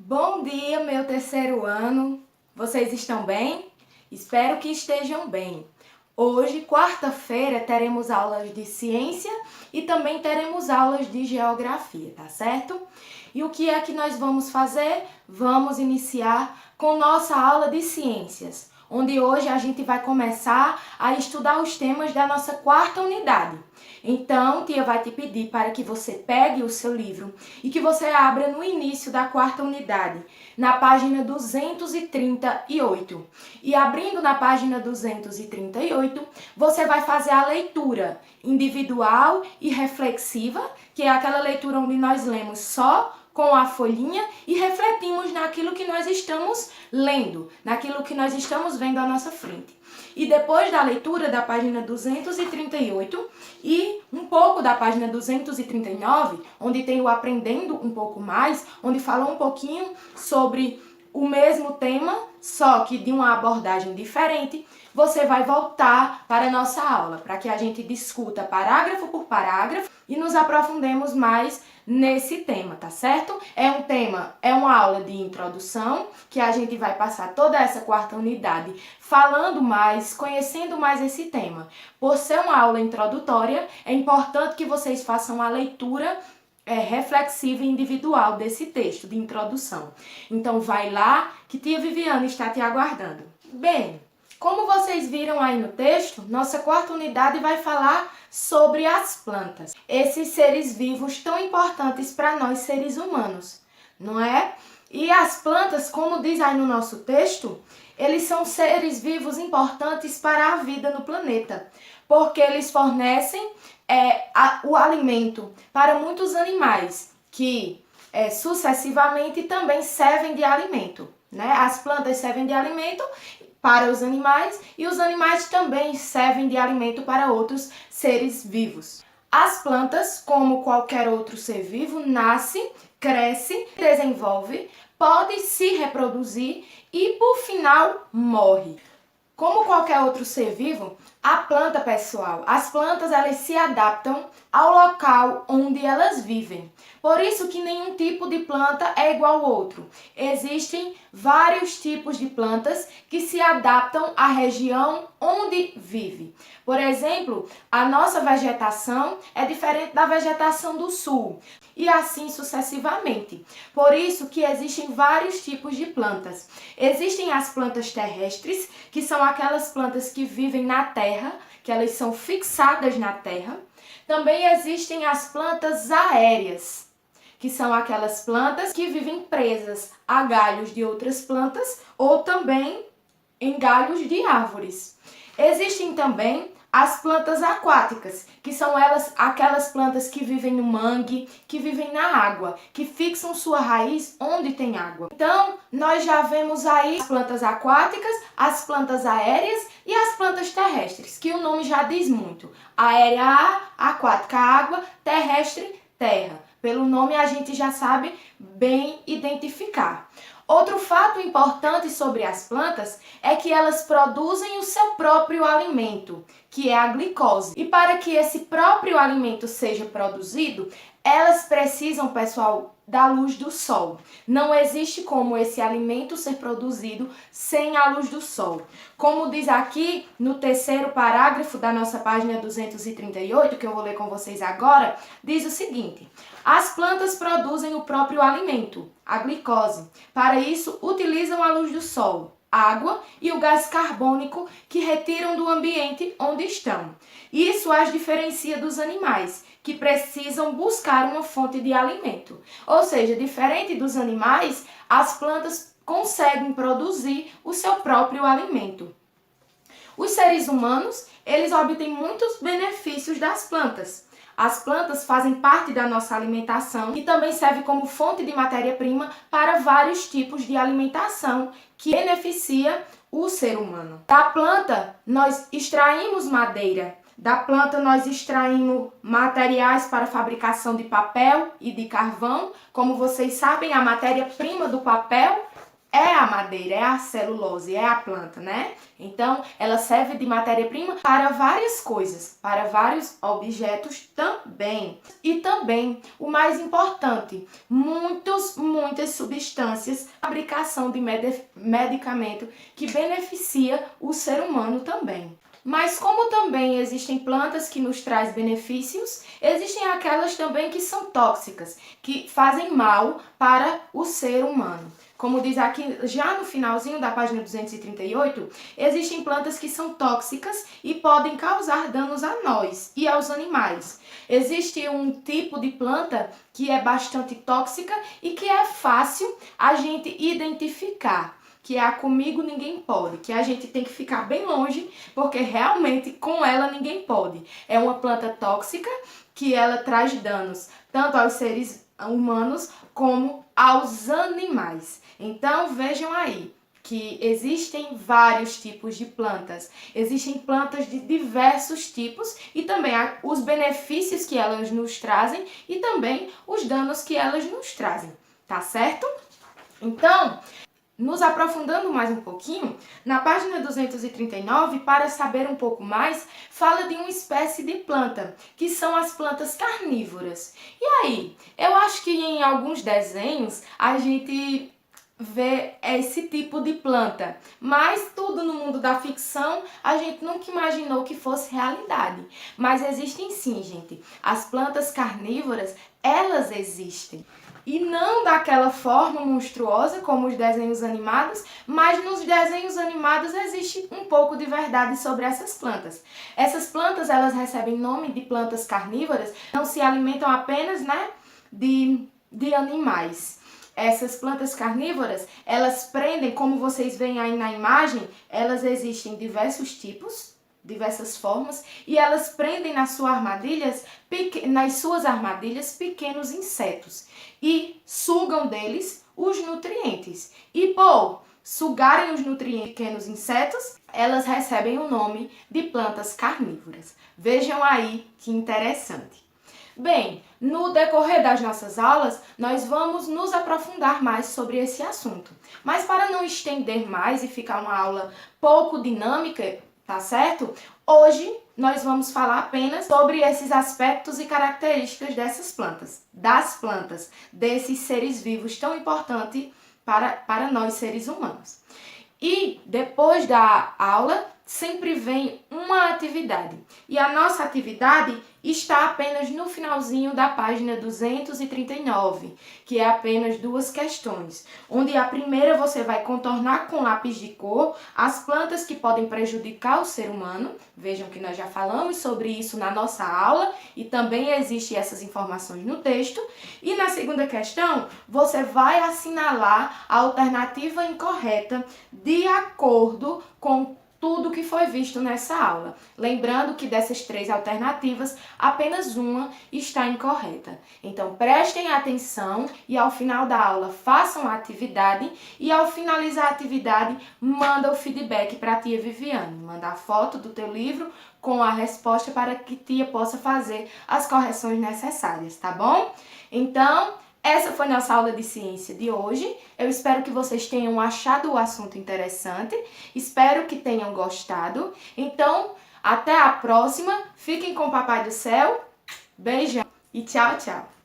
Bom dia, meu terceiro ano. Vocês estão bem? Espero que estejam bem. Hoje, quarta-feira, teremos aulas de ciência e também teremos aulas de geografia, tá certo? E o que é que nós vamos fazer? Vamos iniciar com nossa aula de ciências, onde hoje a gente vai começar a estudar os temas da nossa quarta unidade. Então, tia vai te pedir para que você pegue o seu livro e que você abra no início da quarta unidade, na página 238. E abrindo na página 238, você vai fazer a leitura individual e reflexiva, que é aquela leitura onde nós lemos só com a folhinha e refletimos naquilo que nós estamos lendo, naquilo que nós estamos vendo à nossa frente. E depois da leitura da página 238 e um pouco da página 239, onde tem o Aprendendo um pouco mais, onde fala um pouquinho sobre o mesmo tema, só que de uma abordagem diferente, você vai voltar para a nossa aula, para que a gente discuta parágrafo por parágrafo e nos aprofundemos mais nesse tema, tá certo? É uma aula de introdução, que a gente vai passar toda essa quarta unidade falando mais, conhecendo mais esse tema. Por ser uma aula introdutória, é importante que vocês façam a leitura reflexiva e individual desse texto de introdução. Então vai lá que tia Viviane está te aguardando. Bem, como vocês viram aí no texto, nossa quarta unidade vai falar sobre as plantas. Esses seres vivos tão importantes para nós seres humanos, não é? E as plantas, como diz aí no nosso texto, eles são seres vivos importantes para a vida no planeta, porque eles fornecem o alimento para muitos animais que sucessivamente também servem de alimento, né? As plantas servem de alimento para os animais e os animais também servem de alimento para outros seres vivos. As plantas, como qualquer outro ser vivo, nasce, cresce, desenvolve, pode se reproduzir e, por final, morre. Como qualquer outro ser vivo, a planta, pessoal, as plantas elas se adaptam ao local onde elas vivem. Por isso que nenhum tipo de planta é igual ao outro. Existem vários tipos de plantas que se adaptam à região onde vive. Por exemplo, a nossa vegetação é diferente da vegetação do sul e assim sucessivamente. Por isso que existem vários tipos de plantas. Existem as plantas terrestres, que são aquelas plantas que vivem na terra, que elas são fixadas na terra. Também existem as plantas aéreas, que são aquelas plantas que vivem presas a galhos de outras plantas ou também em galhos de árvores. Existem também as plantas aquáticas, que são aquelas plantas que vivem no mangue, que vivem na água, que fixam sua raiz onde tem água. Então, nós já vemos aí as plantas aquáticas, as plantas aéreas e as plantas terrestres, que o nome já diz muito. Aérea, ar, aquática, água, terrestre, terra. Pelo nome a gente já sabe bem identificar. Outro fato importante sobre as plantas é que elas produzem o seu próprio alimento, que é a glicose. E para que esse próprio alimento seja produzido, elas precisam, pessoal, da luz do sol. Não existe como esse alimento ser produzido sem a luz do sol. Como diz aqui no terceiro parágrafo da nossa página 238, que eu vou ler com vocês agora, diz o seguinte: as plantas produzem o próprio alimento, a glicose. Para isso, utilizam a luz do sol, água e o gás carbônico que retiram do ambiente onde estão. Isso as diferencia dos animais, que precisam buscar uma fonte de alimento. Ou seja, diferente dos animais, as plantas conseguem produzir o seu próprio alimento. Os seres humanos, eles obtêm muitos benefícios das plantas. As plantas fazem parte da nossa alimentação e também servem como fonte de matéria-prima para vários tipos de alimentação que beneficia o ser humano. Da planta, nós extraímos madeira. Da planta, nós extraímos materiais para fabricação de papel e de carvão. Como vocês sabem, a matéria-prima do papel é a madeira, é a celulose, é a planta, né? Então, ela serve de matéria-prima para várias coisas, para vários objetos também. E também, o mais importante, muitas substâncias, fabricação de medicamento que beneficia o ser humano também. Mas como também existem plantas que nos trazem benefícios, existem aquelas também que são tóxicas, que fazem mal para o ser humano. Como diz aqui, já no finalzinho da página 238, existem plantas que são tóxicas e podem causar danos a nós e aos animais. Existe um tipo de planta que é bastante tóxica e que é fácil a gente identificar, que é a comigo ninguém pode, que a gente tem que ficar bem longe, porque realmente com ela ninguém pode. É uma planta tóxica que ela traz danos tanto aos seres humanos como aos animais. Então vejam aí que existem vários tipos de plantas. Existem plantas de diversos tipos e também os benefícios que elas nos trazem e também os danos que elas nos trazem, tá certo? Então, nos aprofundando mais um pouquinho, na página 239, para saber um pouco mais, fala de uma espécie de planta, que são as plantas carnívoras. E aí, eu acho que em alguns desenhos a gente vê esse tipo de planta, mas tudo no mundo da ficção a gente nunca imaginou que fosse realidade. Mas existem sim, gente. As plantas carnívoras, elas existem. E não daquela forma monstruosa como os desenhos animados, mas nos desenhos animados existe um pouco de verdade sobre essas plantas. Essas plantas, elas recebem nome de plantas carnívoras, não se alimentam apenas, né, de animais. Essas plantas carnívoras, elas prendem, como vocês veem aí na imagem, elas existem em diversos tipos, diversas formas, e elas prendem nas suas armadilhas pequenos insetos e sugam deles os nutrientes. E por sugarem os nutrientes de pequenos insetos, elas recebem o nome de plantas carnívoras. Vejam aí que interessante. Bem, no decorrer das nossas aulas, nós vamos nos aprofundar mais sobre esse assunto. Mas para não estender mais e ficar uma aula pouco dinâmica, tá certo? Hoje nós vamos falar apenas sobre esses aspectos e características dessas plantas, das plantas, desses seres vivos tão importantes para nós seres humanos. E depois da aula, sempre vem uma atividade. E a nossa atividade está apenas no finalzinho da página 239, que é apenas duas questões, onde a primeira você vai contornar com lápis de cor as plantas que podem prejudicar o ser humano. Vejam que nós já falamos sobre isso na nossa aula e também existem essas informações no texto. E na segunda questão, você vai assinalar a alternativa incorreta de acordo com tudo que foi visto nessa aula. Lembrando que dessas três alternativas, apenas uma está incorreta. Então, prestem atenção e ao final da aula façam a atividade e ao finalizar a atividade, manda o feedback para a tia Viviane. Manda a foto do teu livro com a resposta para que tia possa fazer as correções necessárias, tá bom? Então, essa foi nossa aula de ciência de hoje. Eu espero que vocês tenham achado o assunto interessante. Espero que tenham gostado. Então, até a próxima. Fiquem com o Papai do Céu. Beijão e tchau, tchau.